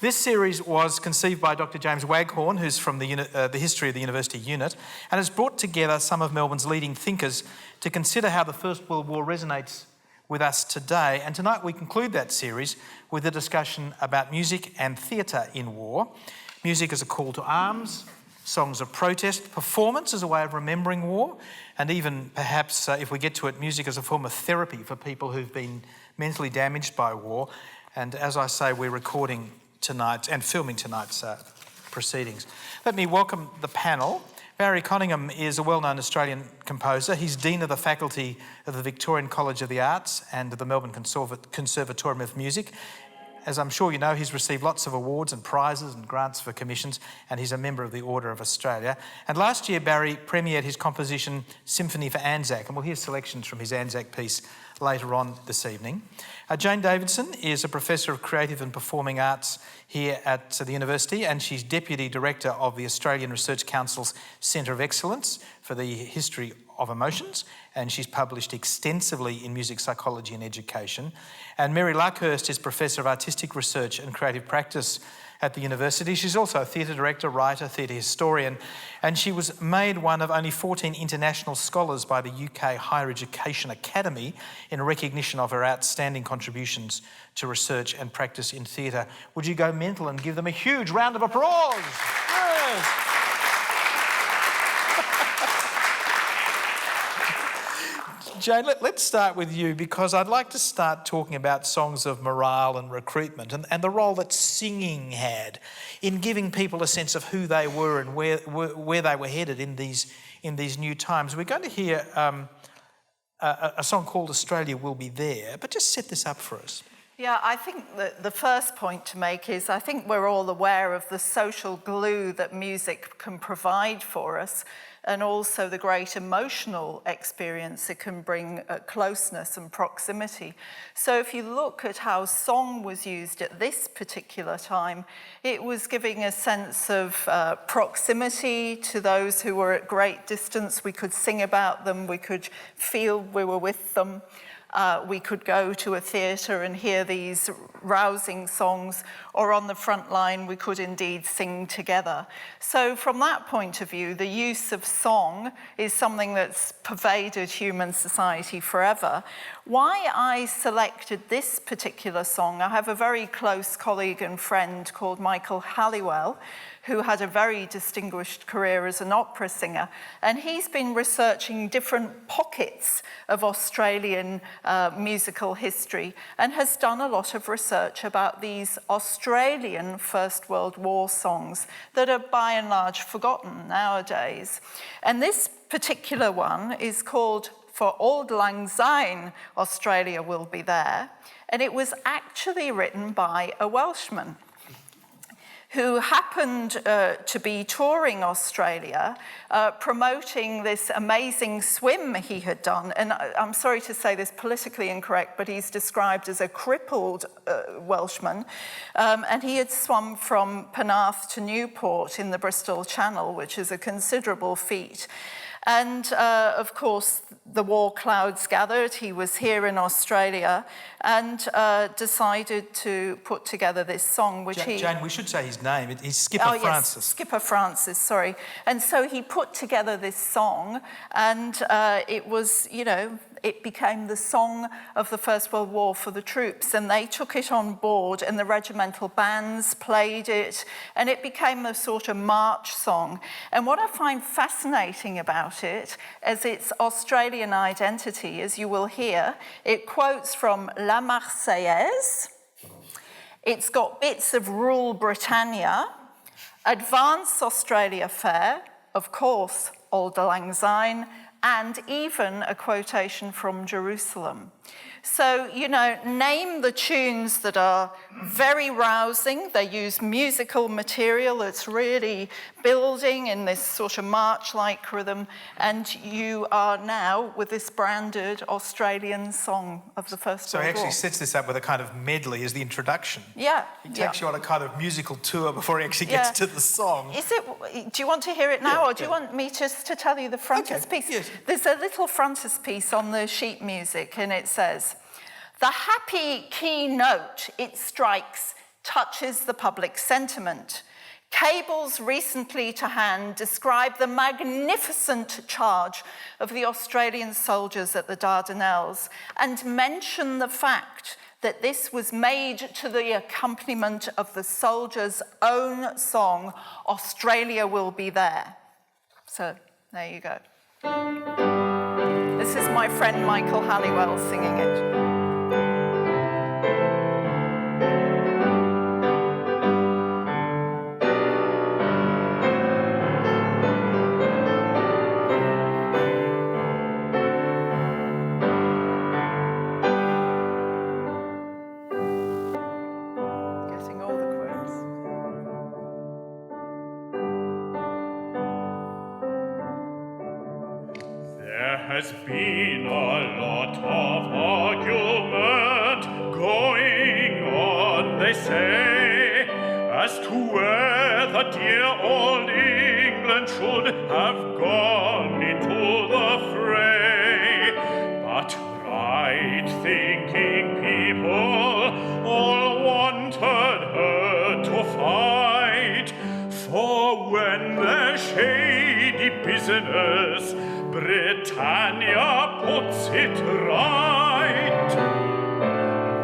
This series was conceived by Dr. James Waghorn, who's from the History of the University Unit, and has brought together some of Melbourne's leading thinkers to consider how the First World War resonates with us today. And tonight we conclude that series with a discussion about music and theatre in war. Music as a call to arms, songs of protest, performance as a way of remembering war, and even perhaps, if we get to it, music as a form of therapy for people who've been mentally damaged by war. And as I say, we're recording tonight and filming tonight's proceedings. Let me welcome the panel. Barry Conyngham is a well-known Australian composer. He's Dean of the Faculty of the Victorian College of the Arts and the Melbourne Conservatorium of Music. As I'm sure you know, he's received lots of awards and prizes and grants for commissions, and he's a member of the Order of Australia. And last year, Barry premiered his composition Symphony for ANZAC, and we'll hear selections from his ANZAC piece later on this evening. Jane Davidson is a Professor of Creative and Performing Arts here at the university, and she's Deputy Director of the Australian Research Council's Centre of Excellence for the History of Emotions, and she's published extensively in music psychology and education. And Mary Luckhurst is Professor of Artistic Research and Creative Practice at the university. She's also a theatre director, writer, theatre historian, and she was made one of only 14 international scholars by the UK Higher Education Academy in recognition of her outstanding contributions to research and practice in theatre. Would you go mental and give them a huge round of applause? Yes. Jane, let's start with you, because I'd like to start talking about songs of morale and recruitment and the role that singing had in giving people a sense of who they were and where they were headed in these new times. We're going to hear a song called Australia Will Be There, but just set this up for us. Yeah, I think that the first point to make is I think we're all aware of the social glue that music can provide for us, and also the great emotional experience it can bring closeness and proximity. So if you look at how song was used at this particular time, it was giving a sense of proximity to those who were at great distance. We could sing about them, we could feel we were with them. We could go to a theatre and hear these rousing songs, or on the front line we could indeed sing together. So from that point of view, the use of song is something that's pervaded human society forever. Why I selected this particular song, I have a very close colleague and friend called Michael Holywell, who had a very distinguished career as an opera singer, and he's been researching different pockets of Australian musical history and has done a lot of research about these Australian First World War songs that are by and large forgotten nowadays. And this particular one is called For Auld Lang Syne, Australia Will Be There, and it was actually written by a Welshman who happened to be touring Australia, promoting this amazing swim he had done. And I'm sorry to say this politically incorrect, but he's described as a crippled Welshman. And he had swum from Penarth to Newport in the Bristol Channel, which is a considerable feat. And of course, the war clouds gathered. He was here in Australia and decided to put together this song, which Jane, we should say his name. He's Skipper Francis. Yes, Skipper Francis, sorry. And so he put together this song, and it was, it became the song of the First World War for the troops, and they took it on board, and the regimental bands played it, and it became a sort of march song. And what I find fascinating about it is its Australian identity, as you will hear. It quotes from La Marseillaise. It's got bits of Rule Britannia, Advance Australia Fair, of course, Auld Lang Syne, and even a quotation from Jerusalem. So, name the tunes that are very rousing. They use musical material that's really building in this sort of march-like rhythm. And you are now with this branded Australian song of the First World War. So he actually sets this up with a kind of medley as the introduction. Yeah. He takes you on a kind of musical tour before he actually gets to the song. Do you want to hear it now, or do you want me just to tell you the frontispiece? Yes. There's a little frontispiece on the sheet music, and it says, "The happy key note it strikes touches the public sentiment. Cables recently to hand describe the magnificent charge of the Australian soldiers at the Dardanelles and mention the fact that this was made to the accompaniment of the soldiers' own song, Australia Will Be There." So, there you go. This is my friend Michael Holywell singing it. There's been a lot of argument going on, they say, as to whether dear old England should have gone into the fray. But right-thinking people all wanted her to fight, for when their shady business Britannia puts it right,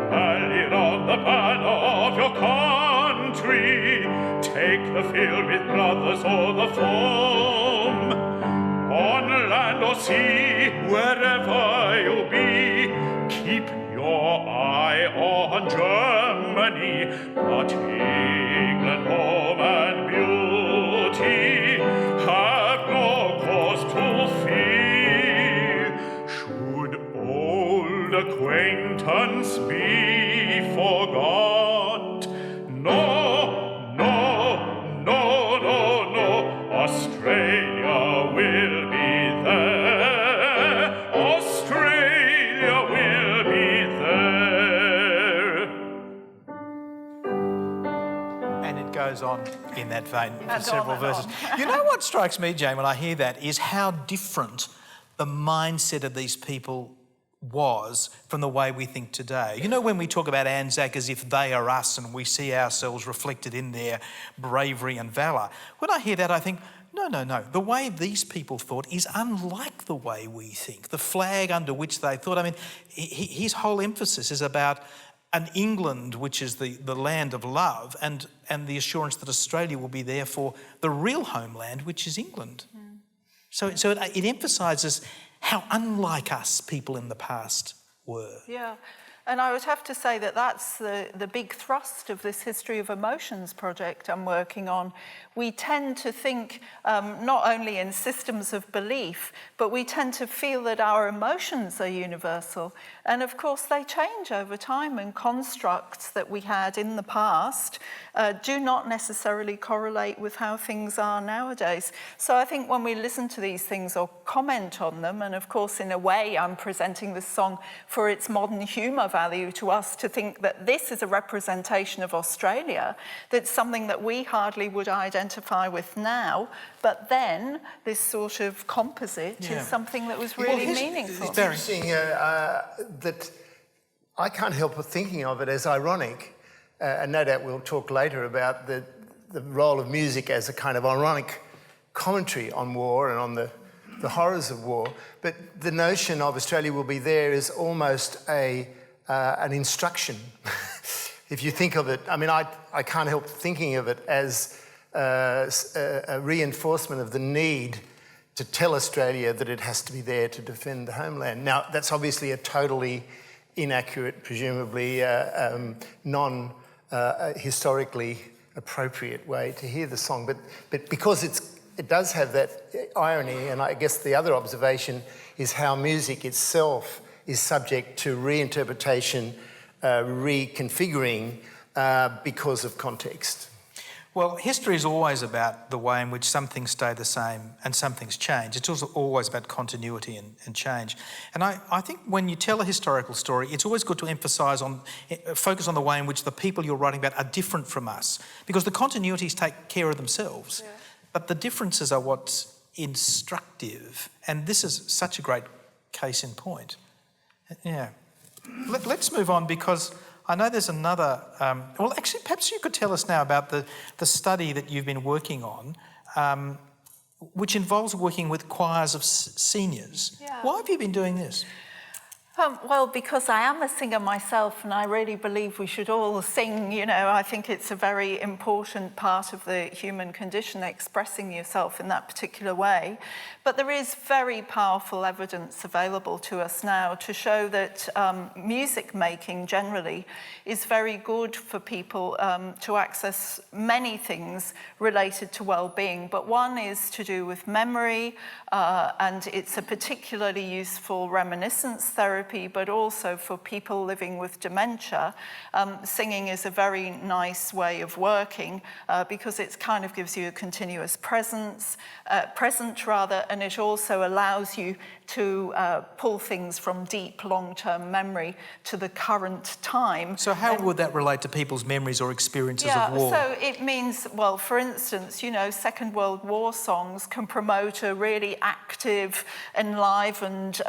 rally round the banner of your country, take the field with brothers o'er the foam. On land or sea, wherever you be, keep your eye on Germany, but England, home and beauty have no cause to fear. Should old acquaintance be forgot? No, no, no, no, no. Australia will be there. Australia will be there. And it goes on in that vein for And several on and verses. You know what strikes me, Jane, when I hear that is how different the mindset of these people was from the way we think today. You know, when we talk about ANZAC as if they are us and we see ourselves reflected in their bravery and valour, when I hear that I think, no. The way these people thought is unlike the way we think. The flag under which they thought, I mean, his whole emphasis is about an England which is the land of love and the assurance that Australia will be there for the real homeland, which is England. Mm. So it emphasises how unlike us people in the past were. Yeah, and I would have to say that that's the big thrust of this History of Emotions project I'm working on. We tend to think not only in systems of belief, but we tend to feel that our emotions are universal. And of course, they change over time, and constructs that we had in the past do not necessarily correlate with how things are nowadays. So I think when we listen to these things or comment on them, and of course, in a way, I'm presenting this song for its modern humour value to us to think that this is a representation of Australia, that's something that we hardly would identify with now, but then this sort of composite is something that was really meaningful. It's interesting that I can't help but thinking of it as ironic, and no doubt we'll talk later about the role of music as a kind of ironic commentary on war and on the horrors of war, but the notion of Australia will be there is almost an instruction. If you think of it, I mean, I can't help thinking of it as a reinforcement of the need to tell Australia that it has to be there to defend the homeland. Now, that's obviously a totally inaccurate, presumably non-historically appropriate way to hear the song, but because it does have that irony, and I guess the other observation is how music itself is subject to reinterpretation, reconfiguring because of context. Well, history is always about the way in which some things stay the same and some things change. It's also always about continuity and change. And I think when you tell a historical story, it's always good to focus on the way in which the people you're writing about are different from us, because the continuities take care of themselves, but the differences are what's instructive. And this is such a great case in point. Yeah. Let's move on, because I know there's another... well, actually, perhaps you could tell us now about the study that you've been working on, which involves working with choirs of seniors. Yeah. Why have you been doing this? Well, because I am a singer myself, and I really believe we should all sing. You know, I think it's a very important part of the human condition, expressing yourself in that particular way. But there is very powerful evidence available to us now to show that music making generally is very good for people to access many things related to well-being. But one is to do with memory, and it's a particularly useful reminiscence therapy, but also for people living with dementia. Singing is a very nice way of working because it kind of gives you a continuous present, and it also allows you to pull things from deep long-term memory to the current time. So how would that relate to people's memories or experiences of war? So it means, well, for instance, you know, Second World War songs can promote a really active, enlivened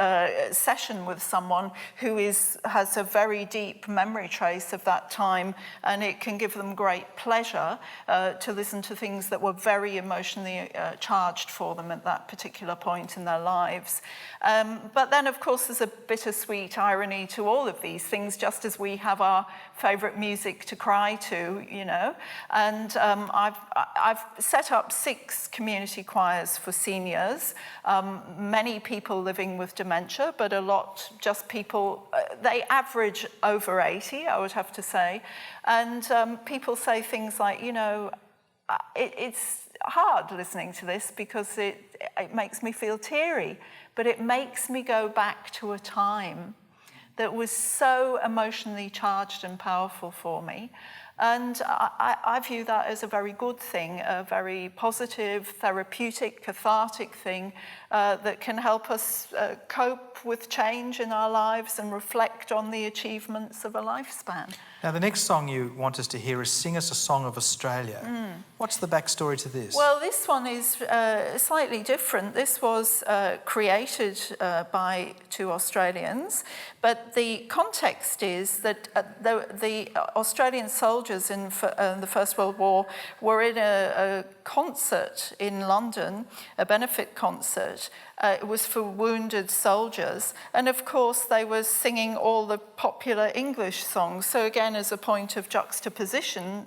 session with someone who has a very deep memory trace of that time, and it can give them great pleasure to listen to things that were very emotionally charged for them at that particular point in their lives. But then, of course, there's a bittersweet irony to all of these things, just as we have our favourite music to cry to, you know. And I've set up 6 community choirs for seniors, many people living with dementia, but a lot just people, they average over 80, I would have to say. And people say things like, you know, it's hard listening to this because it makes me feel teary, but it makes me go back to a time that was so emotionally charged and powerful for me. And I view that as a very good thing, a very positive, therapeutic, cathartic thing that can help us cope with change in our lives and reflect on the achievements of a lifespan. Now, the next song you want us to hear is Sing Us a Song of Australia. What's the backstory to this? Well, this one is slightly different. This was created by 2 Australians, but the context is that the Australian soldiers in the First World War were in a concert in London, a benefit concert. It was for wounded soldiers, and of course they were singing all the popular English songs. So again, as a point of juxtaposition,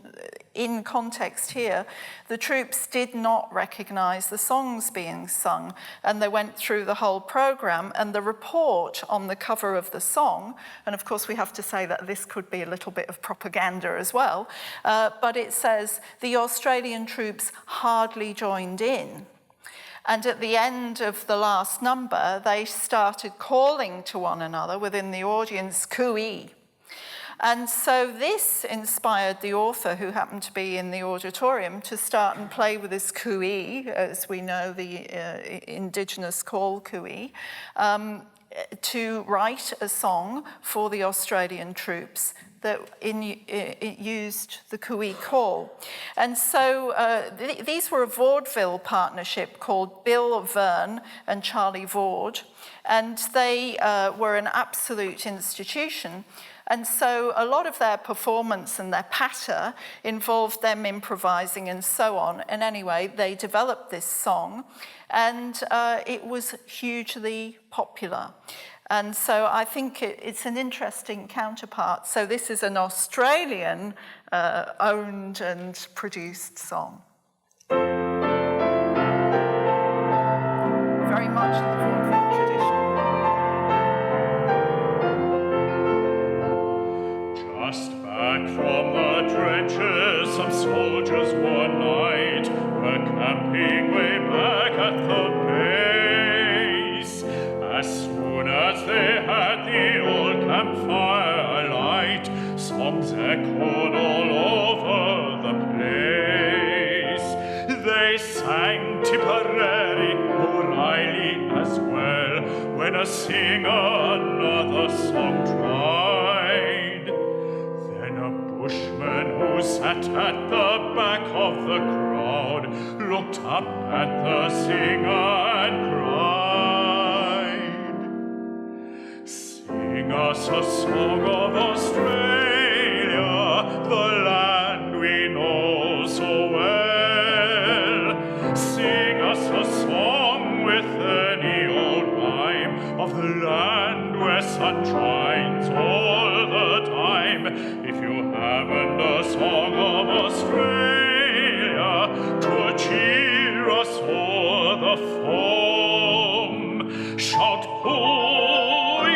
in context here, the troops did not recognise the songs being sung, and they went through the whole programme, and the report on the cover of the song, and of course we have to say that this could be a little bit of propaganda as well, but it says, the Australian troops hardly joined in. And at the end of the last number, they started calling to one another within the audience, cooey. And so this inspired the author, who happened to be in the auditorium, to start and play with this cooey, as we know the Indigenous call cooey, to write a song for the Australian troops that it used the cooey call. And so these were a vaudeville partnership called Bill Verne and Charlie Vaud, and they were an absolute institution. And so a lot of their performance and their patter involved them improvising and so on. And anyway, they developed this song, and it was hugely popular. And so I think it's an interesting counterpart. So this is an Australian owned and produced song. Very much in the vaudeville tradition. Just back from the trenches, some soldiers one night were camping way back at the base. As soon as they had the in Tipperary, O'Reilly as well, when a singer another song tried. Then a bushman who sat at the back of the crowd looked up at the singer and cried, "Sing us a song of Australia, the land we know so well. Sing us a song with any old rhyme of the land where sun shines all the time. If you haven't a song of Australia to cheer us o'er the foam, shout hoi,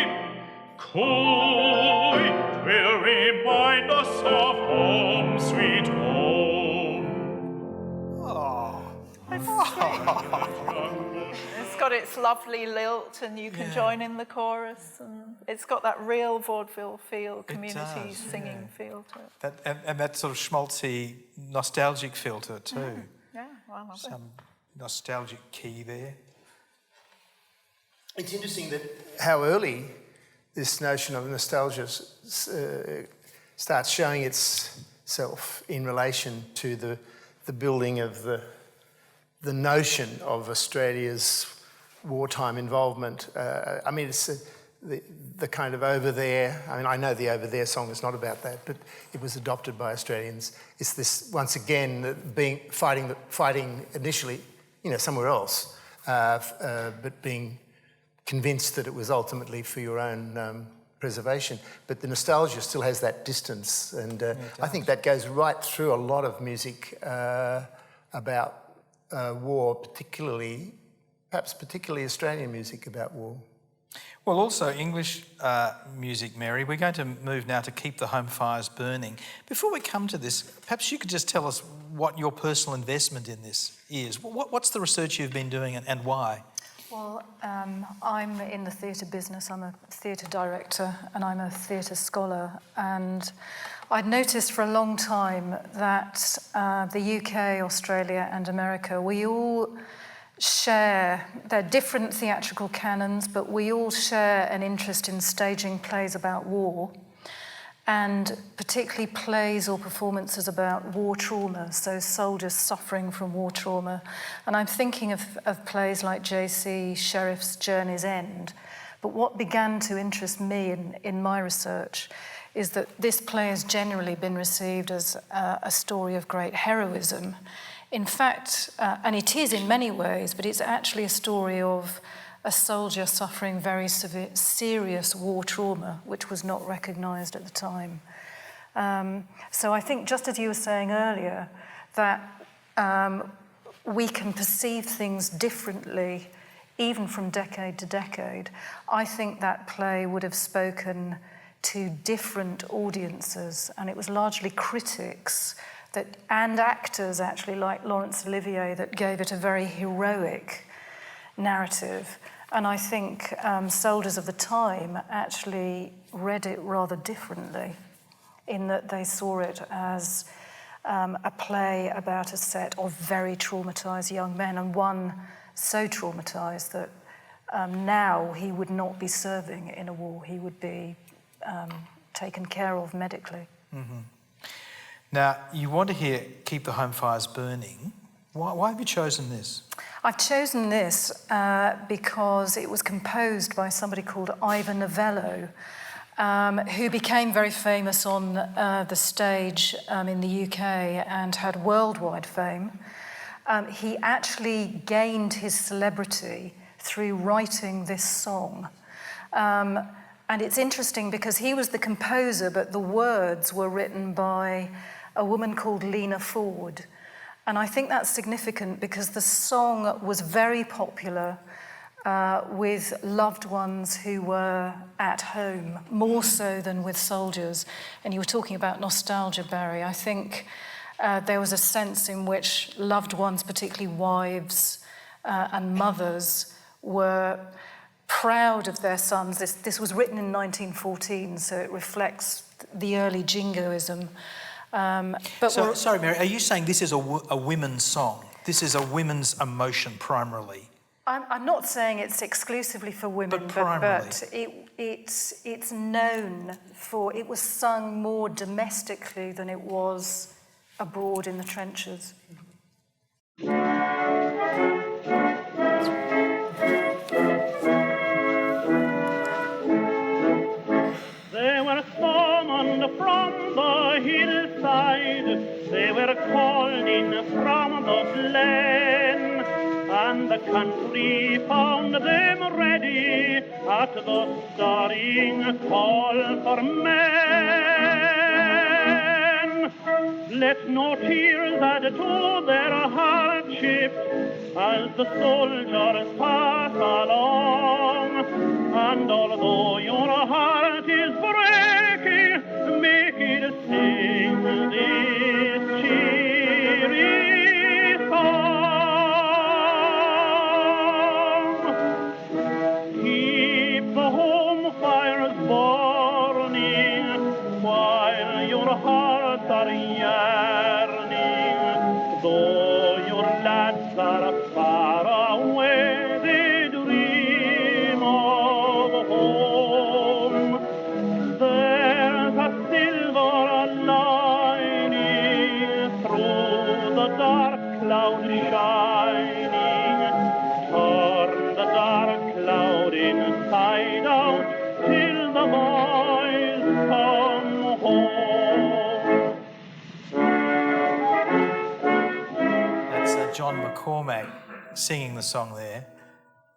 hoi, 'twill remind us of home, sweet home." It's got its lovely lilt, and you can join in the chorus, and it's got that real vaudeville feel, community singing feel to it. And that sort of schmaltzy, nostalgic feel to it too. Yeah, well, I love it. Some nostalgic key there. It's interesting that how early this notion of nostalgia starts showing itself in relation to the building of the notion of Australia's wartime involvement. I mean, it's the kind of over there. I mean, I know the Over There song is not about that, but it was adopted by Australians. It's this, once again, fighting initially, somewhere else, but being convinced that it was ultimately for your own preservation. But the nostalgia still has that distance, and I think that goes right through a lot of music about war, perhaps particularly Australian music about war. Well, also English music, Mary. We're going to move now to Keep the Home Fires Burning. Before we come to this, perhaps you could just tell us what your personal investment in this is. What's the research you've been doing and why? Well, I'm in the theatre business. I'm a theatre director and I'm a theatre scholar. And I'd noticed for a long time that the UK, Australia and America, we all share, they're different theatrical canons, but we all share an interest in staging plays about war, and particularly plays or performances about war trauma, so soldiers suffering from war trauma. And I'm thinking of plays like J.C. Sheriff's Journey's End. But what began to interest me in my research is that this play has generally been received as a story of great heroism. In fact, and it is in many ways, but it's actually a story of a soldier suffering very serious war trauma, which was not recognised at the time. So I think, just as you were saying earlier, that we can perceive things differently, even from decade to decade. I think that play would have spoken to different audiences, and it was largely critics and actors, actually, like Laurence Olivier, that gave it a very heroic narrative. And I think soldiers of the time actually read it rather differently, in that they saw it as a play about a set of very traumatised young men, and one so traumatised that now he would not be serving in a war, he would be taken care of medically. Mm-hmm. Now, you want to hear Keep the Home Fires Burning. Why have you chosen this? I've chosen this because it was composed by somebody called Ivan Velo, who became very famous on the stage in the UK and had worldwide fame. He actually gained his celebrity through writing this song. And it's interesting because he was the composer, but the words were written by a woman called Lena Ford. And I think that's significant because the song was very popular with loved ones who were at home, more so than with soldiers. And you were talking about nostalgia, Barry. I think there was a sense in which loved ones, particularly wives and mothers, were proud of their sons. This was written in 1914, so it reflects the early jingoism. Sorry, Mary, are you saying this is a women's song? this is a women's emotion primarily. I'm not saying it's exclusively for women, But primarily. it's known for, it was sung more domestically than it was abroad in the trenches. They were summoned from the hillside, they were called in from the glen, and the country found them ready at the stirring call for men. Let no tears add to their hardship as the soldiers pass along, and although your heart is breaking, make it sing this cheery song. Keep the home fires burning while your hearts are yearning. Though your lads are far away, they dream of home. There's a silver lining through the dark cloud shining. Turn the dark cloud inside out till the boys come home. That's John McCormack singing the song there.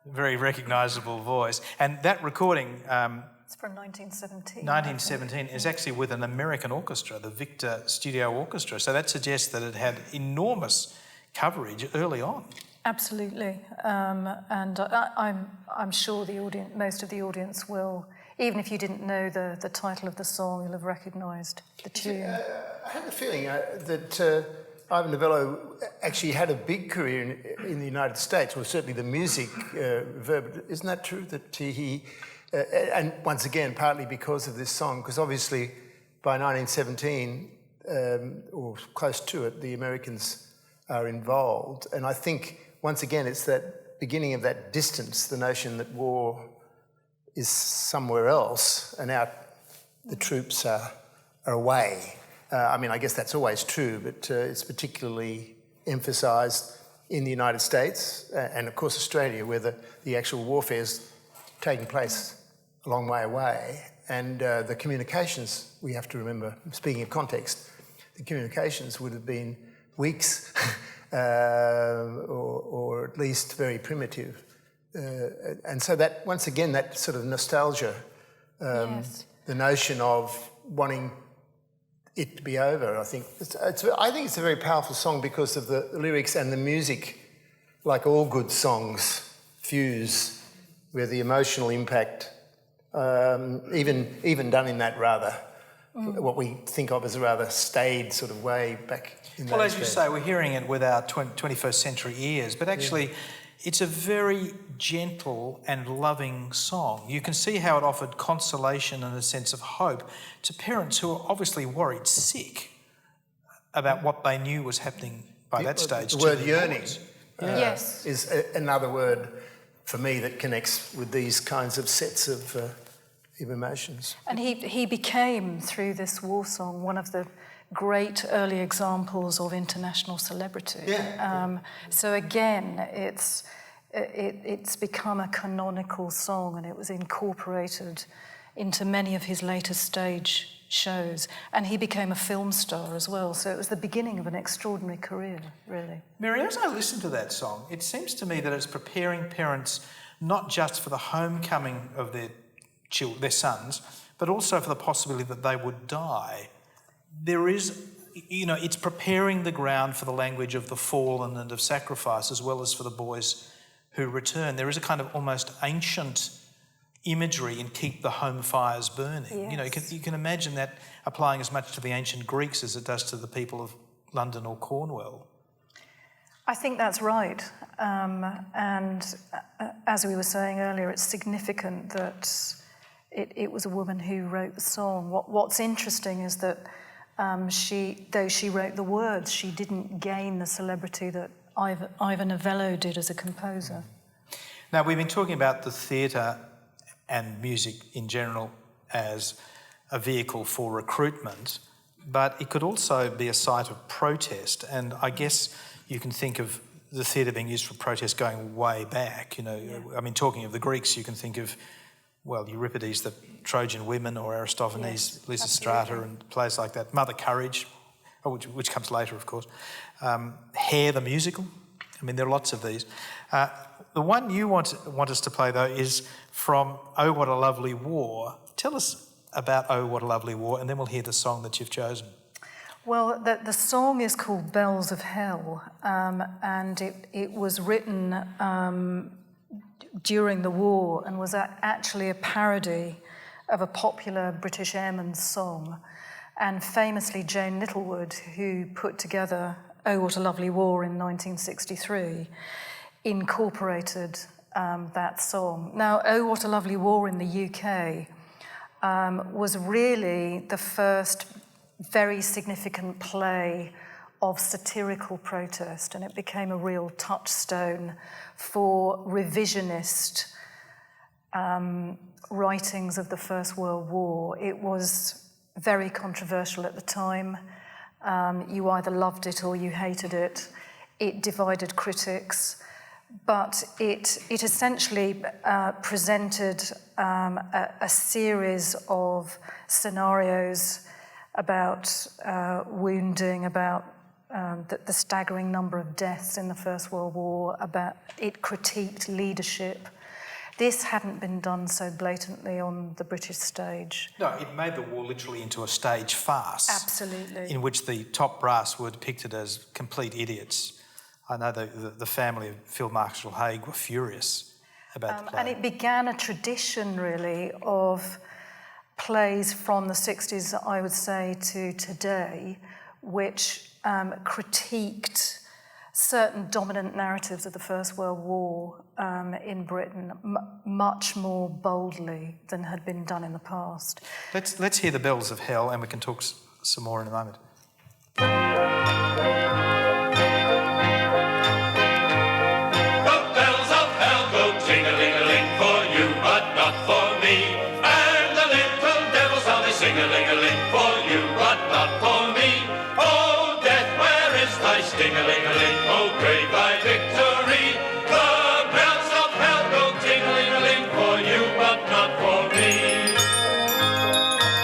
Very recognisable voice. And that recording, It's from 1917. 1917, is actually with an American orchestra, the Victor Studio Orchestra. So that suggests that it had enormous coverage early on. Absolutely, and I'm sure the audience, most of the audience will, even if you didn't know the title of the song, you'll have recognised the tune. I have a feeling that Ivan Velo actually had a big career in the United States, or certainly the music verb. Isn't that true? That he and once again, partly because of this song, because obviously by 1917, or close to it, the Americans are involved. And I think, once again, it's that beginning of that distance, the notion that war is somewhere else and the troops are away. I mean, I guess that's always true, but it's particularly emphasised in the United States and, of course, Australia, where the actual warfare's taking place a long way away. And the communications, we have to remember, speaking of context, the communications would have been weeks or at least very primitive. And so that, once again, that sort of nostalgia, Yes. the notion of wanting it to be over, I think it's a very powerful song because of the lyrics and the music, like all good songs, fuse, where the emotional impact, even done in that rather, what we think of as a rather staid sort of way back in those Well, as you days. say, we're hearing it with our 21st century ears, but actually it's a very gentle and loving song. You can see how it offered consolation and a sense of hope to parents who are obviously worried sick about what they knew was happening by that stage. The to word their yearning boys. Yes. is another word for me that connects with these kinds of sets of emotions. And he became, through this war song, one of the great early examples of international celebrity. So again, it's become a canonical song, and it was incorporated into many of his later stage shows. And he became a film star as well, so it was the beginning of an extraordinary career, really. Mary, as I listen to that song, it seems to me that it's preparing parents not just for the homecoming of their sons, but also for the possibility that they would die. There is, it's preparing the ground for the language of the fallen and of sacrifice, as well as for the boys who return. There is a kind of almost ancient imagery in keep the home fires burning. Yes. You can imagine that applying as much to the ancient Greeks as it does to the people of London or Cornwall. I think that's right. And as we were saying earlier, it's significant that it was a woman who wrote the song. What's interesting is that though she wrote the words, she didn't gain the celebrity that Ivan Velo did as a composer. Now, we've been talking about the theatre and music in general as a vehicle for recruitment, but it could also be a site of protest. And I guess you can think of the theatre being used for protest going way back. I mean, talking of the Greeks, you can think of, well, Euripides, the Trojan Women, or Aristophanes, Lysistrata, and plays like that. Mother Courage, which comes later, of course. Hair, the musical. I mean, there are lots of these. The one you want us to play, though, is from Oh, What a Lovely War. Tell us about Oh, What a Lovely War, and then we'll hear the song that you've chosen. Well, the song is called Bells of Hell, and it was written during the war and was actually a parody of a popular British airman's song. And famously, Jane Littlewood, who put together Oh, What a Lovely War in 1963, incorporated that song. Now, Oh, What a Lovely War in the UK was really the first very significant play of satirical protest, and it became a real touchstone for revisionist writings of the First World War. It was very controversial at the time. You either loved it or you hated it. It divided critics, but it essentially presented a series of scenarios about wounding, about the staggering number of deaths in the First World War, about it critiqued leadership. This hadn't been done so blatantly on the British stage. No, it made the war literally into a stage farce. Absolutely. In which the top brass were depicted as complete idiots. I know the family of Field Marshal Haig were furious about the play. And it began a tradition, really, of plays from the 60s, I would say, to today, which critiqued certain dominant narratives of the First World War in Britain much more boldly than had been done in the past. Let's hear the Bells of Hell, and we can talk some more in a moment. Sing-a-ling-a-ling for you, but not for me. Oh, death, where is thy sting-a-ling-a-ling? Oh, grave thy victory. The bells of hell go ting-a-ling-a-ling for you, but not for me.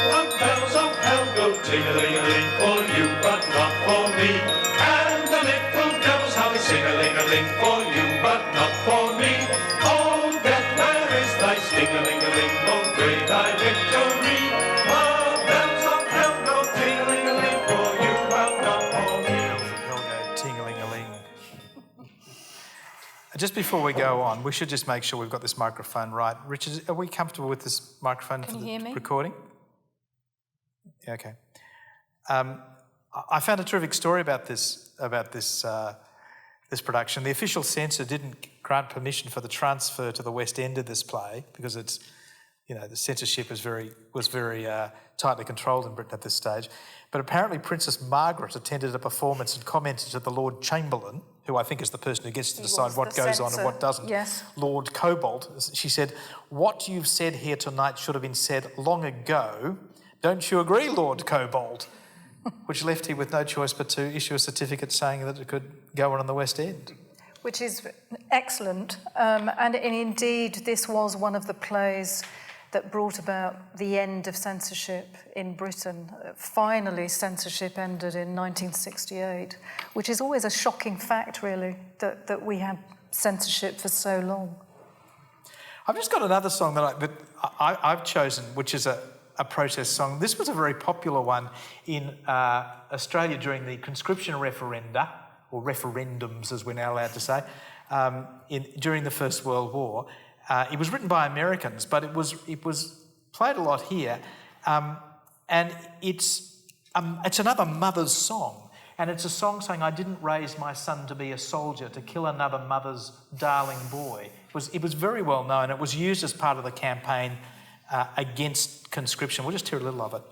The bells of hell go ting-a-ling-a-ling for you, but not for me. And the little devils how they sing-a-ling-a-ling for you, but not for me. Oh, death, where is thy sting-a-ling-a-ling? Oh, grave thy victory. Just before we go on, we should just make sure we've got this microphone right. Richard, are we comfortable with this microphone for the recording? Yeah, okay. I found a terrific story about this production. The official censor didn't grant permission for the transfer to the West End of this play because it's, the censorship was very tightly controlled in Britain at this stage. But apparently Princess Margaret attended a performance and commented to the Lord Chamberlain, who I think is the person who gets to decide what goes on and what doesn't. Yes. Lord Cobbold. She said, "What you've said here tonight should have been said long ago. Don't you agree, Lord Cobbold?" Which left him with no choice but to issue a certificate saying that it could go on the West End. Which is excellent. And indeed, this was one of the plays that brought about the end of censorship in Britain. Finally, censorship ended in 1968, which is always a shocking fact, really, that we had censorship for so long. I've just got another song that I've chosen, which is a protest song. This was a very popular one in Australia during the conscription referenda, or referendums, as we're now allowed to say, during the First World War. It was written by Americans, but it was played a lot here, and it's another mother's song, and it's a song saying, "I didn't raise my son to be a soldier, to kill another mother's darling boy." It was very well known. It was used as part of the campaign against conscription. We'll just hear a little of it.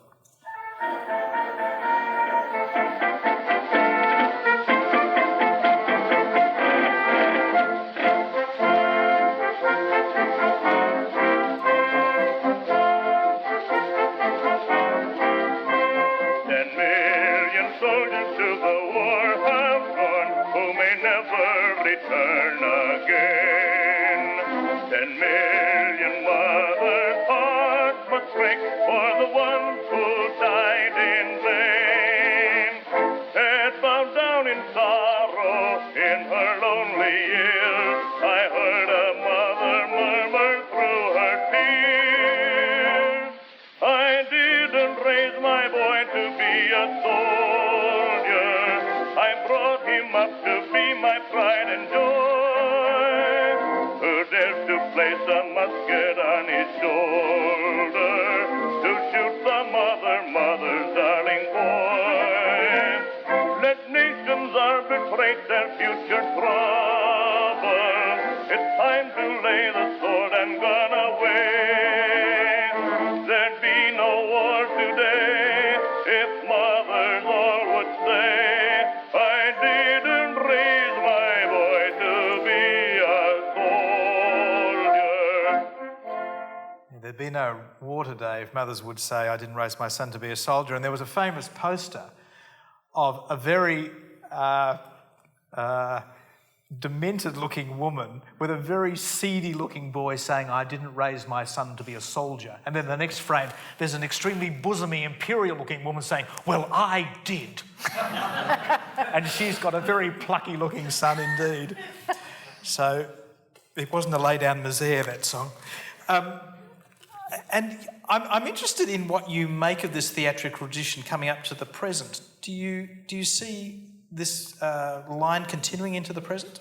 10,000,000 mothers' hearts must break for the ones who died in vain. Head bowed down in sorrow in her lonely years, I heard a mother murmur through her tears, I didn't raise my boy to be a soldier, I brought him up to be my pride and joy. Who dares to place a musket on his shoulder, to shoot the mother's darling boy? Let nations arbitrate their future trouble. It's time to lay the sword and gun away. There'd be no war today if mothers all would say, I didn't raise my boy to be a soldier. There'd be no war today if mothers would say, I didn't raise my son to be a soldier. And there was a famous poster of a very demented-looking woman with a very seedy-looking boy saying, I didn't raise my son to be a soldier. And then the next frame, there's an extremely bosomy, imperial-looking woman saying, well, I did. And she's got a very plucky-looking son indeed. So it wasn't a lay-down misère, that song. And I'm interested in what you make of this theatrical tradition coming up to the present. Do you see this line continuing into the present?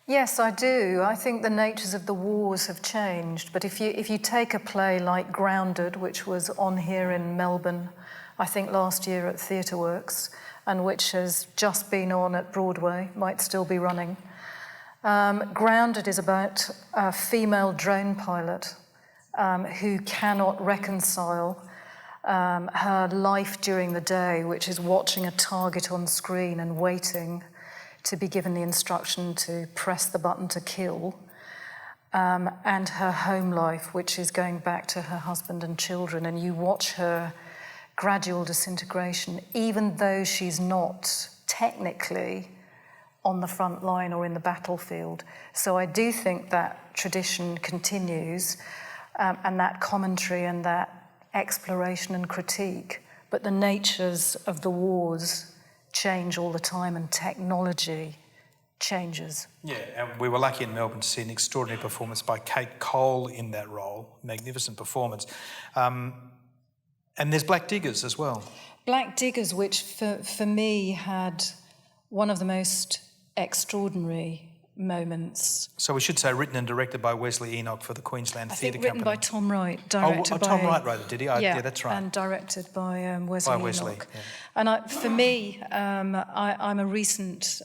Yes, I do. I think the natures of the wars have changed. But if you take a play like Grounded, which was on here in Melbourne, I think last year at Theatre Works, and which has just been on at Broadway, might still be running. Grounded is about a female drone pilot who cannot reconcile her life during the day, which is watching a target on screen and waiting to be given the instruction to press the button to kill, and her home life, which is going back to her husband and children, and you watch her gradual disintegration, even though she's not technically on the front line or in the battlefield. So I do think that tradition continues, and that commentary and that exploration and critique, but the natures of the wars change all the time and technology changes. Yeah, and we were lucky in Melbourne to see an extraordinary performance by Kate Cole in that role, magnificent performance. And there's Black Diggers as well. Black Diggers, which for me had one of the most extraordinary moments. So we should say written and directed by Wesley Enoch for the Queensland Theatre Company. Written by Tom Wright, directed by... Tom Wright wrote it, did he? Yeah, that's right. and directed by Wesley Enoch. Yeah. And for me, I'm a recent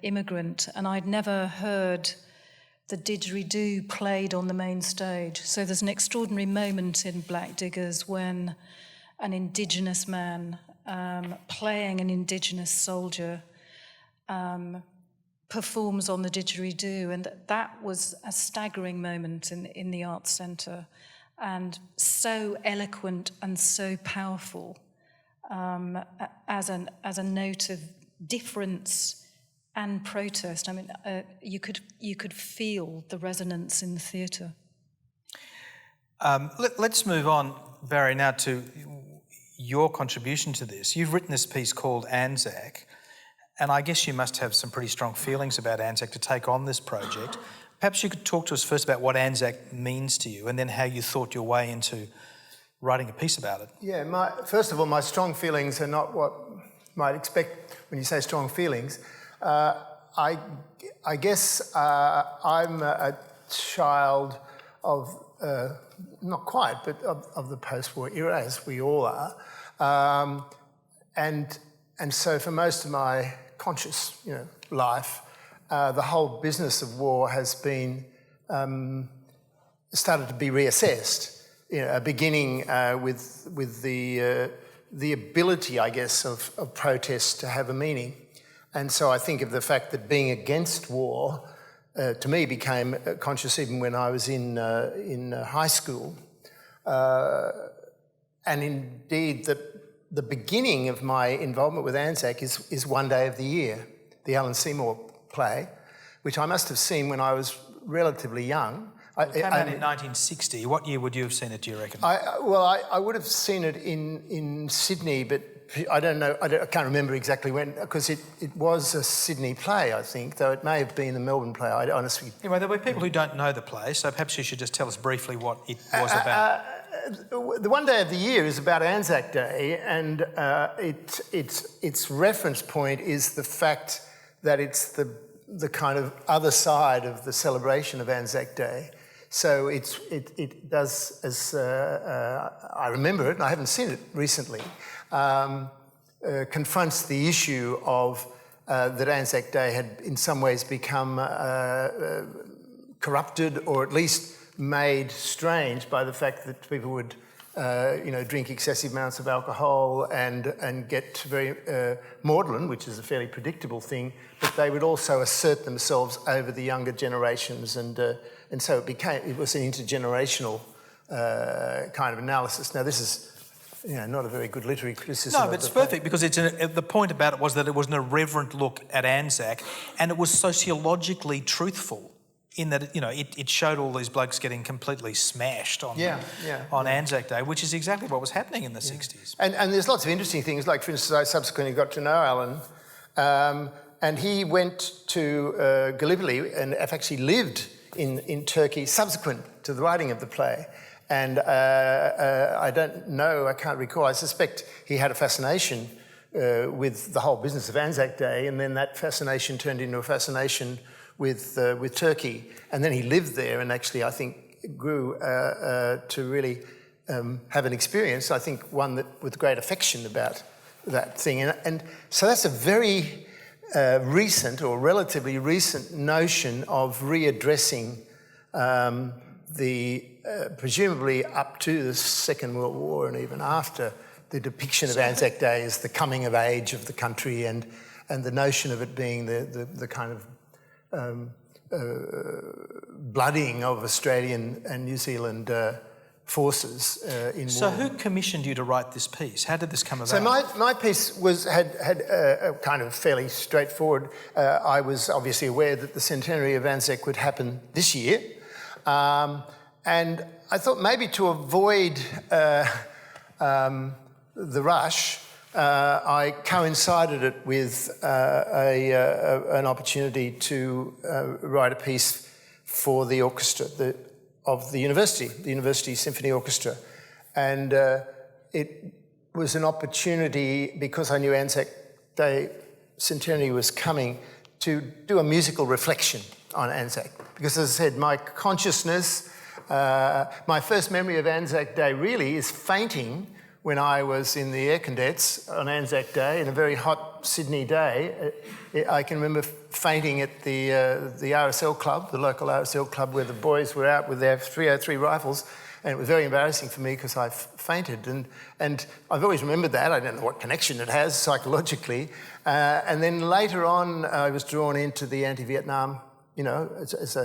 immigrant, and I'd never heard the didgeridoo played on the main stage. So there's an extraordinary moment in Black Diggers when an Indigenous man playing an Indigenous soldier performs on the didgeridoo, and that was a staggering moment in the Arts Centre, and so eloquent and so powerful as a note of difference and protest. I mean, you could feel the resonance in the theatre. Let's move on, Barry, now to your contribution to this. You've written this piece called ANZAC, and I guess you must have some pretty strong feelings about ANZAC to take on this project. Perhaps you could talk to us first about what ANZAC means to you, and then how you thought your way into writing a piece about it. Yeah, first of all, my strong feelings are not what you might expect when you say strong feelings. I guess I'm a child of, not quite, but of the post-war era, as we all are. And so for most of my conscious life, the whole business of war has been started to be reassessed. Beginning with the ability, I guess, of protest to have a meaning. And so I think of the fact that being against war, to me, became conscious even when I was in high school. And indeed, the beginning of my involvement with ANZAC is One Day of the Year, the Alan Seymour play, which I must have seen when I was relatively young. It came out in 1960. What year would you have seen it, do you reckon? I would have seen it in Sydney, but I don't know. I can't remember exactly when, because it was a Sydney play, I think, though it may have been a Melbourne play. I honestly... Anyway, there'll be people who don't know the play, so perhaps you should just tell us briefly what it was about. The one day of the year is about ANZAC Day, and its reference point is the fact that it's the kind of other side of the celebration of ANZAC Day. So it does, as I remember it, and I haven't seen it recently, confronts the issue of that ANZAC Day had in some ways become corrupted, or at least made strange by the fact that people would drink excessive amounts of alcohol and get very maudlin, which is a fairly predictable thing, but they would also assert themselves over the younger generations, and so it was an intergenerational kind of analysis. Now, this is not a very good literary criticism. No, but it's perfect, because the point about it was that it was an irreverent look at ANZAC, and it was sociologically truthful, in that it showed all these blokes getting completely smashed on ANZAC Day, which is exactly what was happening in the 60s. And there's lots of interesting things, like, for instance, I subsequently got to know Alan, and he went to Gallipoli and actually lived in Turkey subsequent to the writing of the play. And I don't know, I can't recall, I suspect he had a fascination with the whole business of ANZAC Day, and then that fascination turned into a fascination with Turkey, and then he lived there and actually, I think, grew to really have an experience, I think one that with great affection about that thing. And so that's a very recent, or relatively recent, notion of readdressing the presumably up to the Second World War and even after, the depiction of ANZAC Day as the coming of age of the country, and the notion of it being the kind of blooding of Australian and New Zealand forces in war. So who commissioned you to write this piece? How did this come about? So my piece had a kind of fairly straightforward. I was obviously aware that the centenary of ANZAC would happen this year, and I thought maybe to avoid the rush, I coincided it with an opportunity to write a piece for the orchestra of the University Symphony Orchestra. And it was an opportunity, because I knew ANZAC Day Centenary was coming, to do a musical reflection on ANZAC. Because, as I said, my consciousness, my first memory of ANZAC Day really is fainting when I was in the air cadets on ANZAC Day, in a very hot Sydney day. I can remember fainting at the RSL club, the local RSL club, where the boys were out with their 303 rifles, and it was very embarrassing for me because I fainted. And I've always remembered that. I don't know what connection it has psychologically. And then later on, I was drawn into the anti-Vietnam, as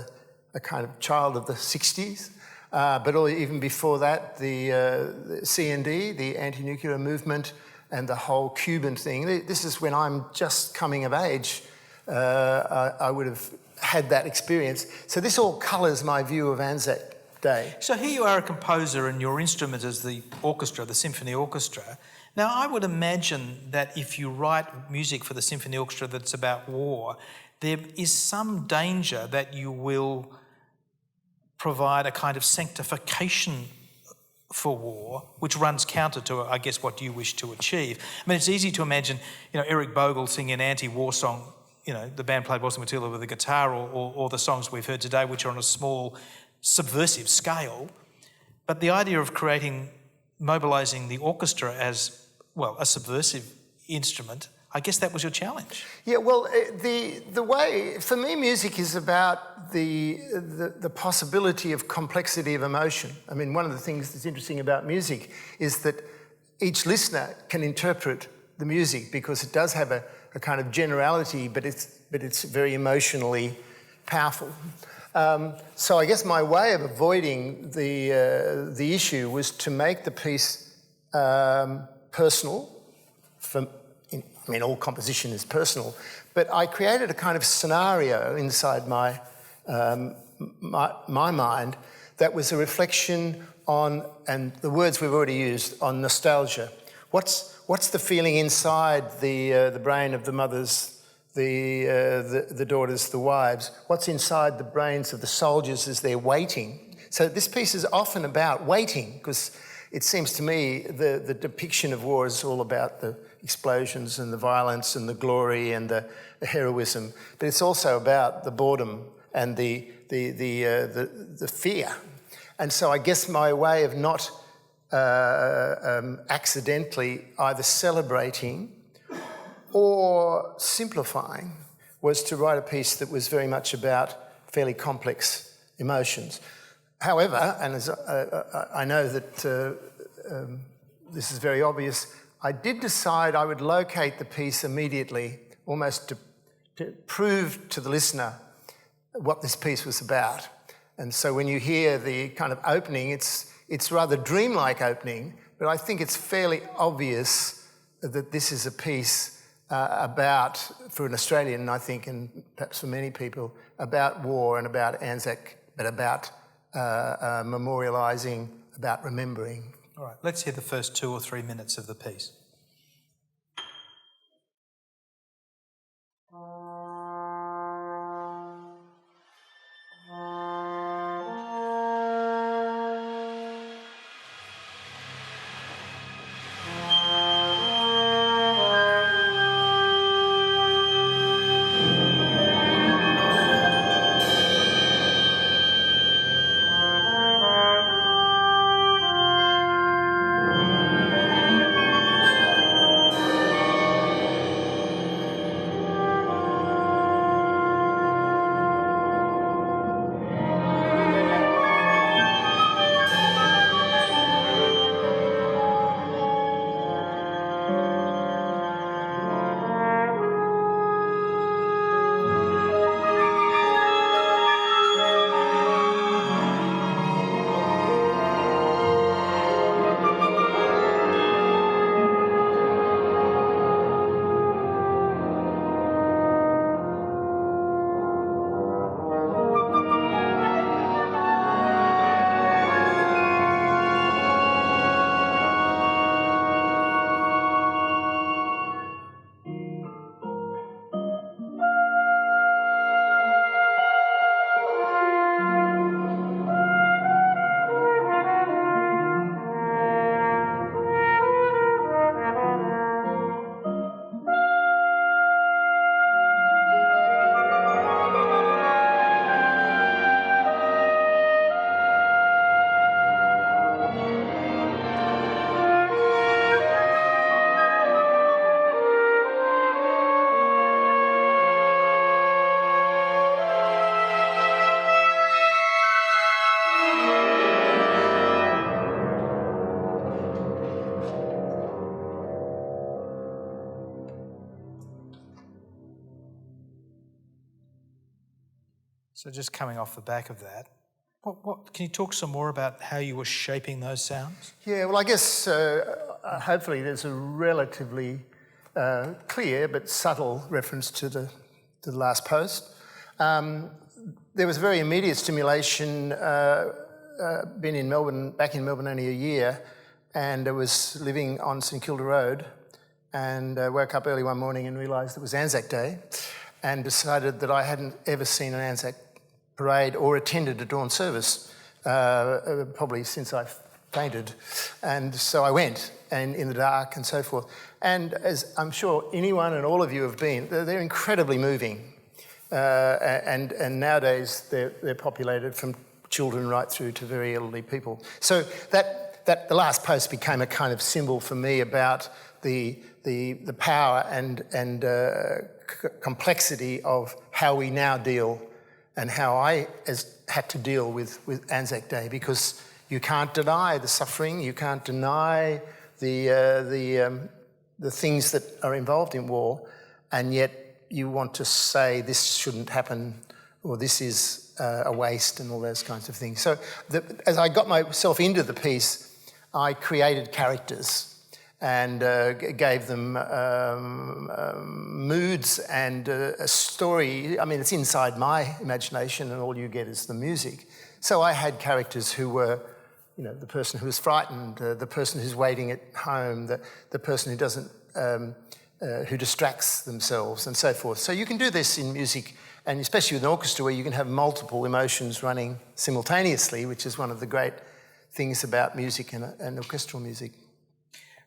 a kind of child of the 60s. But even before that, the CND, the anti-nuclear movement, and the whole Cuban thing. This is when I'm just coming of age. I would have had that experience. So this all colours my view of ANZAC Day. So here you are, a composer, and your instrument is the orchestra, the symphony orchestra. Now, I would imagine that if you write music for the symphony orchestra that's about war, there is some danger that you will provide a kind of sanctification for war, which runs counter to, I guess, what you wish to achieve. I mean, it's easy to imagine, Eric Bogle singing an anti-war song, the band played Boston Matilda with the guitar, or the songs we've heard today, which are on a small subversive scale. But the idea of mobilising the orchestra as, a subversive instrument, I guess that was your challenge. Yeah, well, the way, for me, music is about the possibility of complexity of emotion. I mean, one of the things that's interesting about music is that each listener can interpret the music, because it does have a kind of generality, but it's very emotionally powerful. So I guess my way of avoiding the issue was to make the piece personal. All composition is personal, but I created a kind of scenario inside my my mind, that was a reflection on, and the words we've already used, on nostalgia. What's the feeling inside the brain of the mothers, the daughters, the wives? What's inside the brains of the soldiers as they're waiting? So this piece is often about waiting, because it seems to me the depiction of war is all about the explosions and the violence and the glory and the heroism, but it's also about the boredom and the fear. And so I guess my way of not accidentally either celebrating or simplifying was to write a piece that was very much about fairly complex emotions. However, and as I know that this is very obvious, I did decide I would locate the piece immediately, almost to prove to the listener what this piece was about. And so when you hear the kind of opening, it's rather dreamlike opening, but I think it's fairly obvious that this is a piece about, for an Australian, I think, and perhaps for many people, about war and about ANZAC, but about memorialising, about remembering. All right, let's hear the first 2 or 3 minutes of the piece. So just coming off the back of that, what can you talk some more about how you were shaping those sounds? Yeah, well, I guess hopefully there's a relatively clear but subtle reference to the last post. There was very immediate stimulation. Been in Melbourne, back in Melbourne only a year, and I was living on St Kilda Road, and woke up early one morning and realised it was ANZAC Day, and decided that I hadn't ever seen an ANZAC parade or attended a dawn service, probably since I fainted. And so I went, and in the dark and so forth. And as I'm sure anyone and all of you have been, they're incredibly moving. And nowadays they're populated from children right through to very elderly people. So that the last post became a kind of symbol for me about the power and complexity of how we now deal, and how I had to deal with ANZAC Day, because you can't deny the suffering, you can't deny the things that are involved in war, and yet you want to say this shouldn't happen, or this is a waste, and all those kinds of things. So as I got myself into the piece, I created characters, and gave them moods and a story. I mean, it's inside my imagination and all you get is the music. So I had characters who were, you know, the person who was frightened, the person who's waiting at home, the person who doesn't, who distracts themselves and so forth. So you can do this in music, and especially with an orchestra where you can have multiple emotions running simultaneously, which is one of the great things about music and orchestral music.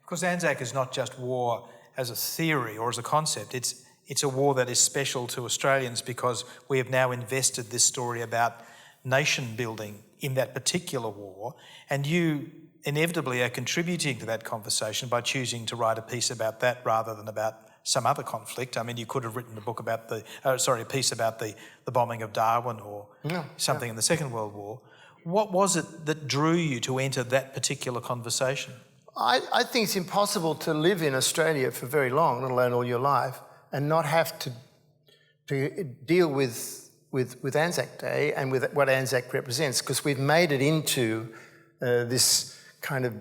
Because ANZAC is not just war as a theory or as a concept, it's a war that is special to Australians because we have now invested this story about nation building in that particular war, and you inevitably are contributing to that conversation by choosing to write a piece about that rather than about some other conflict. I mean, you could have written a book about a piece about the bombing of Darwin or something in the Second World War. What was it that drew you to enter that particular conversation? I think it's impossible to live in Australia for very long, let alone all your life, and not have to deal with Anzac Day and with what Anzac represents, because we've made it into this kind of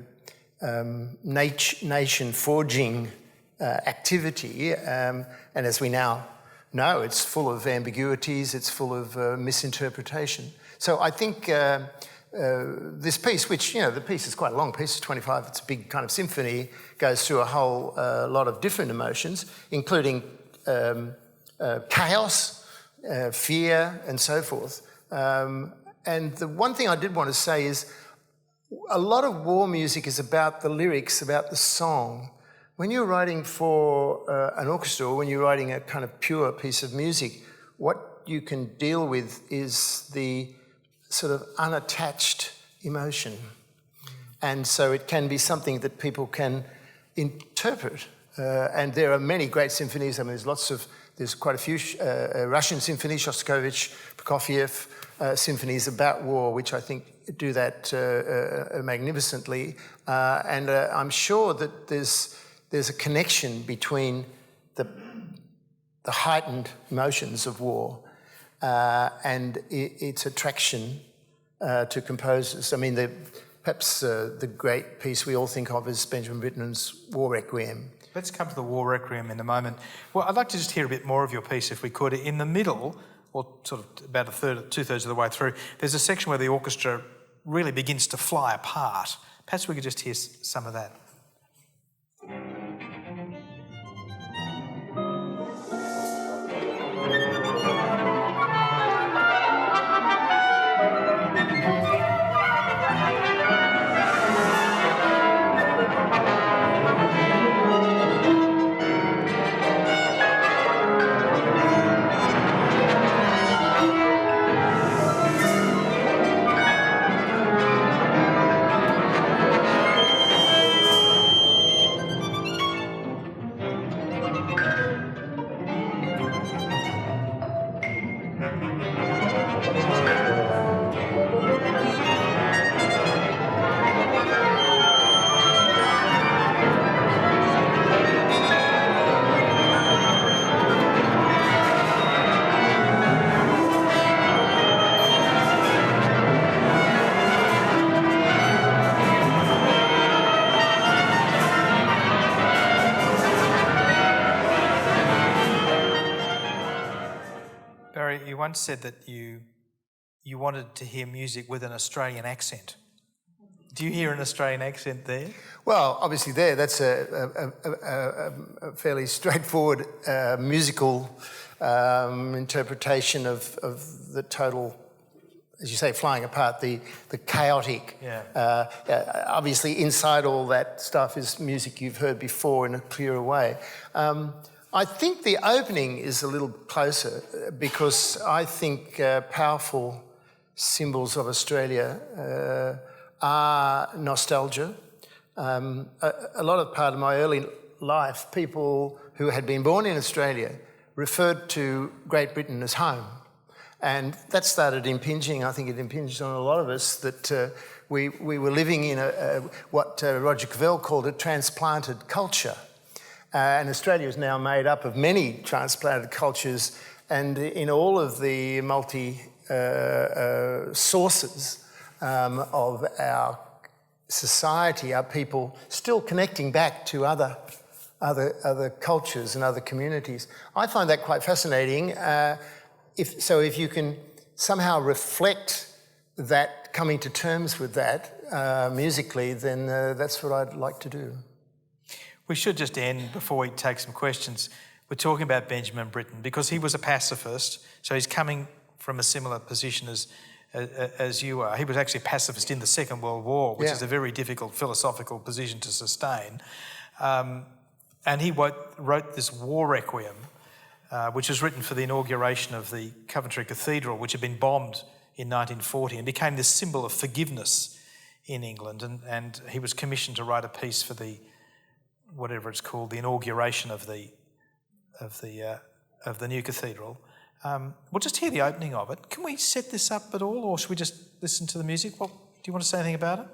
nation-forging activity, and as we now know, it's full of ambiguities, it's full of misinterpretation. So I think this piece, which, you know, the piece is quite a long piece, it's 25, it's a big kind of symphony, goes through a whole lot of different emotions, including chaos, fear, and so forth. And the one thing I did want to say is a lot of war music is about the lyrics, about the song. When you're writing for an orchestra, or when you're writing a kind of pure piece of music, what you can deal with is the sort of unattached emotion. And so it can be something that people can interpret. And there are many great symphonies. I mean, there's quite a few Russian symphonies, Shostakovich, Prokofiev symphonies about war, which I think do that magnificently. And I'm sure that there's a connection between the heightened emotions of war and its attraction to composers. I mean, perhaps the great piece we all think of is Benjamin Britten's War Requiem. Let's come to the War Requiem in a moment. Well, I'd like to just hear a bit more of your piece, if we could. In the middle, or sort of about two-thirds of the way through, there's a section where the orchestra really begins to fly apart. Perhaps we could just hear some of that. Barry, you once said that you wanted to hear music with an Australian accent. Do you hear an Australian accent there? Well, obviously that's a fairly straightforward musical interpretation of the total, as you say, flying apart, the chaotic. Yeah. Obviously inside all that stuff is music you've heard before in a clearer way. I think the opening is a little closer because I think powerful symbols of Australia are nostalgia. A lot of part of my early life, people who had been born in Australia referred to Great Britain as home. And that started impinging, I think it impinged on a lot of us, that we were living in what Roger Velo called a transplanted culture. And Australia is now made up of many transplanted cultures, and in all of the sources of our society are people still connecting back to other cultures and other communities. I find that quite fascinating. If you can somehow reflect that, coming to terms with that musically, then that's what I'd like to do. We should just end before we take some questions. We're talking about Benjamin Britten because he was a pacifist, so he's coming from a similar position as you are. He was actually a pacifist in the Second World War, which is a very difficult philosophical position to sustain. And he wrote this War Requiem, which was written for the inauguration of the Coventry Cathedral, which had been bombed in 1940 and became this symbol of forgiveness in England. And he was commissioned to write a piece for the, whatever it's called, the inauguration of the new cathedral. We'll just hear the opening of it. Can we set this up at all, or should we just listen to the music? Well, do you want to say anything about it?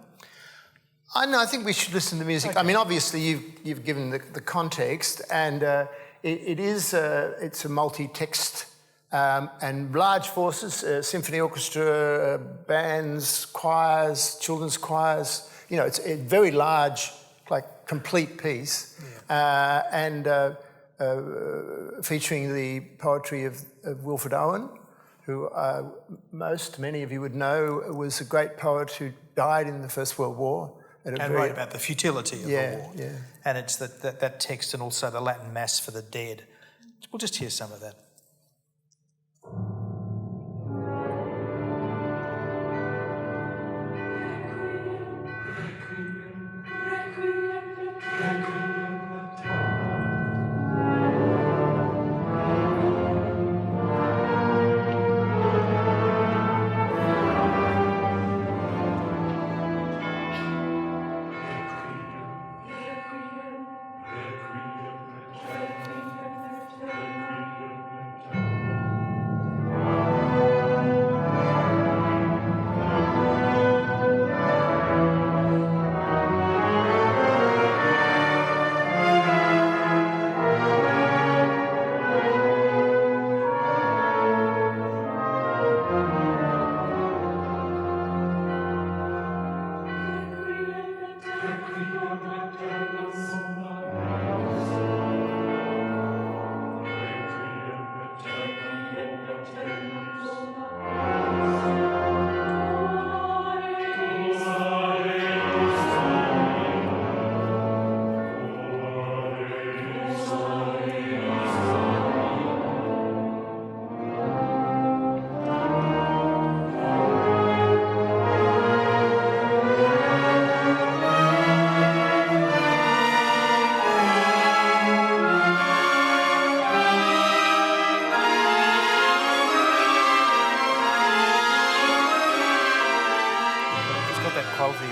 I think we should listen to the music. Okay. I mean, obviously, you've given the context, and it's a multi-text and large forces, symphony orchestra, bands, choirs, children's choirs. You know, it's a very large, like, complete piece, and featuring the poetry of Wilfred Owen, who many of you would know was a great poet who died in the First World War. And wrote about the futility of the war. Yeah. And it's that text and also the Latin Mass for the dead. We'll just hear some of that.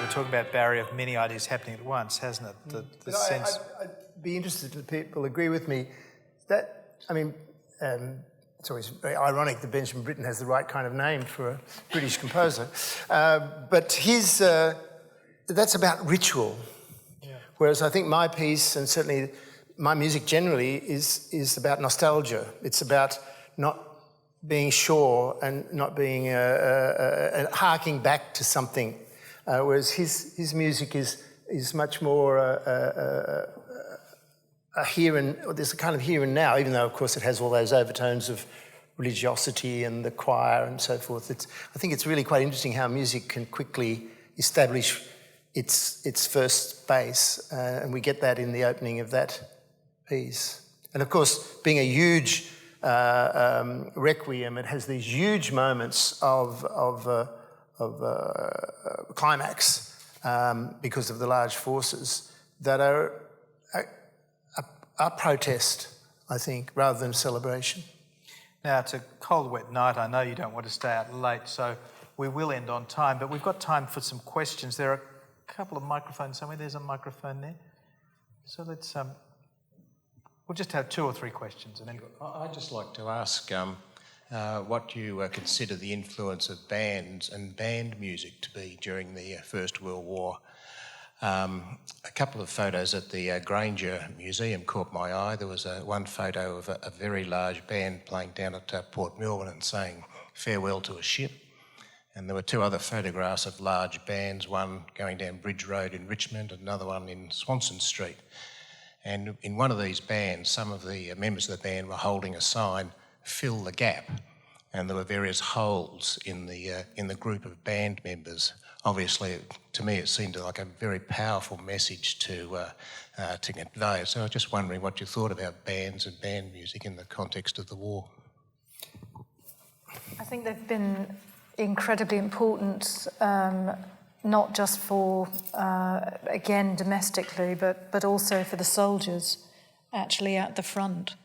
Talking about Barry of many ideas happening at once, hasn't it? The sense. I'd be interested if people agree with me that, I mean, it's always very ironic that Benjamin Britten has the right kind of name for a British composer, but that's about ritual, whereas I think my piece, and certainly my music generally, is about nostalgia. It's about not being sure and not being harking back to something. Whereas his music is much more there's a kind of here and now, even though of course it has all those overtones of religiosity and the choir and so forth. I think it's really quite interesting how music can quickly establish its first space, and we get that in the opening of that piece. And of course, being a huge requiem, it has these huge moments of climax because of the large forces that are protest, I think, rather than celebration. Now, it's a cold, wet night. I know you don't want to stay out late, so we will end on time, but we've got time for some questions. There are a couple of microphones somewhere. There's a microphone there. So let's... we'll just have 2 or 3 questions. And then I'd just like to ask... what you consider the influence of bands and band music to be during the First World War. A couple of photos at the Grainger Museum caught my eye. There was one photo of a very large band playing down at Port Melbourne and saying farewell to a ship. And there were two other photographs of large bands, one going down Bridge Road in Richmond, another one in Swanson Street. And in one of these bands, some of the members of the band were holding a sign, "Fill the gap." And there were various holes in the group of band members. Obviously, to me, it seemed like a very powerful message to convey. So I was just wondering what you thought about bands and band music in the context of the war. I think they've been incredibly important, not just for, again, domestically, but also for the soldiers actually at the front.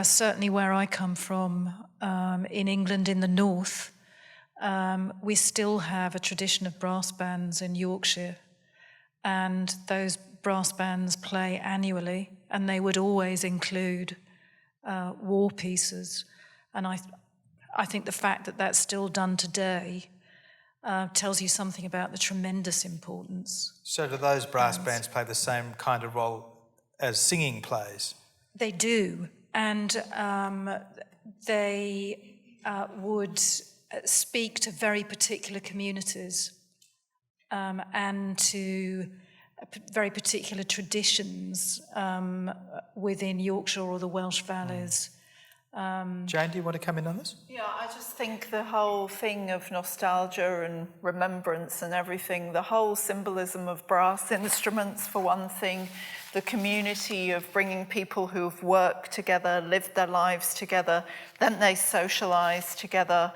Certainly where I come from, in England, in the north, we still have a tradition of brass bands in Yorkshire, and those brass bands play annually, and they would always include war pieces. And I think the fact that that's still done today tells you something about the tremendous importance. So do those brass bands play the same kind of role as singing plays? They do, and they would speak to very particular communities and to very particular traditions within Yorkshire or the Welsh valleys. Jane, do you want to come in on this? Yeah, I just think the whole thing of nostalgia and remembrance and everything, the whole symbolism of brass instruments for one thing, the community of bringing people who've worked together, lived their lives together, then they socialise together.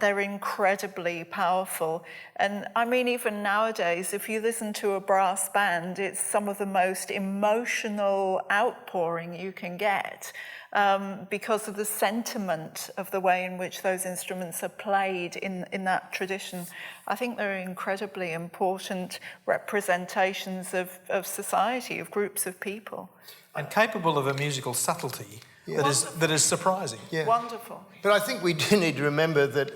They're incredibly powerful. And I mean, even nowadays, if you listen to a brass band, it's some of the most emotional outpouring you can get. Because of the sentiment of the way in which those instruments are played in that tradition. I think they're incredibly important representations of society, of groups of people. And capable of a musical subtlety that is surprising. Yeah. Wonderful. But I think we do need to remember that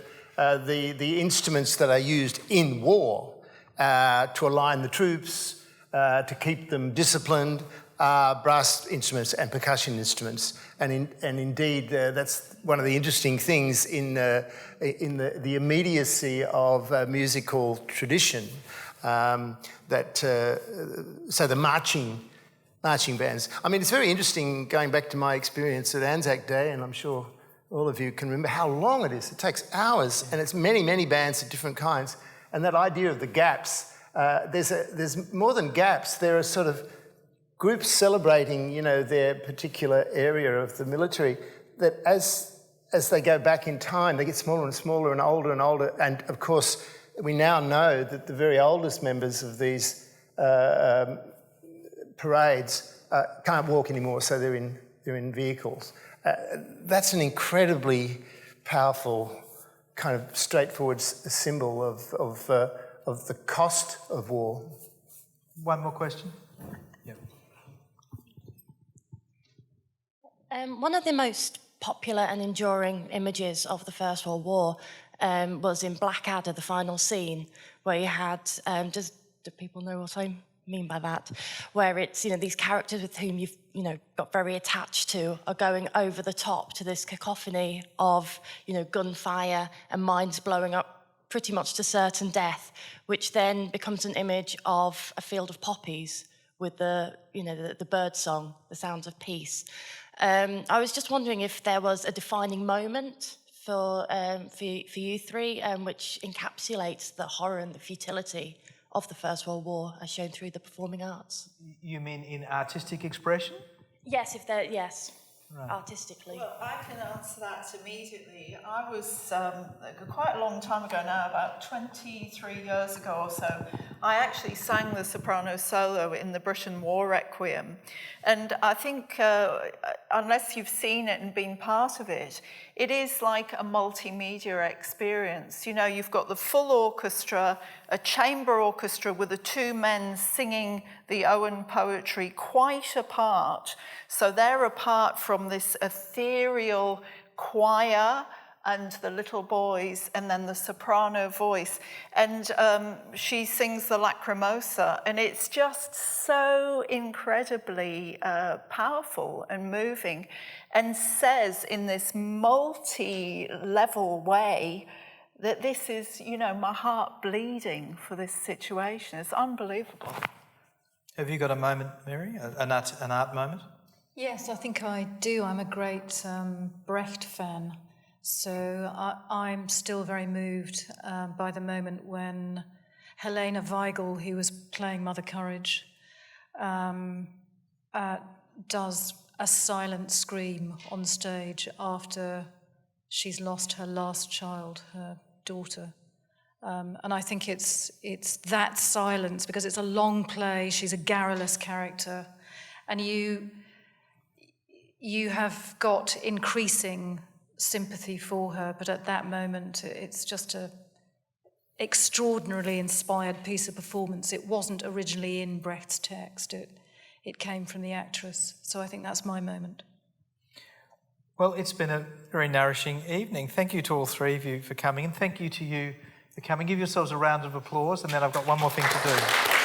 the instruments that are used in war to align the troops, to keep them disciplined, brass instruments and percussion instruments, and indeed that's one of the interesting things in the immediacy of musical tradition. So the marching bands. I mean, it's very interesting going back to my experience at ANZAC Day, and I'm sure all of you can remember how long it is. It takes hours, and it's many bands of different kinds. And that idea of the gaps. There's more than gaps. There are sort of groups celebrating, their particular area of the military, that as they go back in time, they get smaller and smaller and older and older. And of course, we now know that the very oldest members of these parades can't walk anymore, so they're in vehicles. That's an incredibly powerful, kind of straightforward symbol of the cost of war. One more question. One of the most popular and enduring images of the First World War was in Blackadder, the final scene, where you had, do people know what I mean by that? Where it's, these characters with whom you've, got very attached to are going over the top to this cacophony of, gunfire and mines blowing up pretty much to certain death, which then becomes an image of a field of poppies with the bird song, the sounds of peace. I was just wondering if there was a defining moment for you three, which encapsulates the horror and the futility of the First World War as shown through the performing arts. You mean in artistic expression? Yes, right. Artistically. Well, I can answer that immediately. I was, quite a long time ago now, about 23 years ago or so, I actually sang the soprano solo in the British War Requiem. And I think, unless you've seen it and been part of it, it is like a multimedia experience. You've got the full orchestra, a chamber orchestra with the two men singing the Owen poetry quite apart. So they're apart from this ethereal choir and the little boys, and then the soprano voice. And she sings the Lacrimosa, and it's just so incredibly powerful and moving, and says in this multi-level way that this is, you know, my heart bleeding for this situation. It's unbelievable. Have you got a moment, Mary, an art moment? Yes, I think I do. I'm a great Brecht fan. So I'm still very moved by the moment when Helena Weigel, who was playing Mother Courage, does a silent scream on stage after she's lost her last child, her daughter. And I think it's that silence, because it's a long play, she's a garrulous character, and you have got increasing sympathy for her, but at that moment it's just a extraordinarily inspired piece of performance. It wasn't originally in Brecht's text, it came from the actress. So I think that's my moment. Well, it's been a very nourishing evening. Thank you to all three of you for coming, and thank you to you for coming. Give yourselves a round of applause, and then I've got one more thing to do.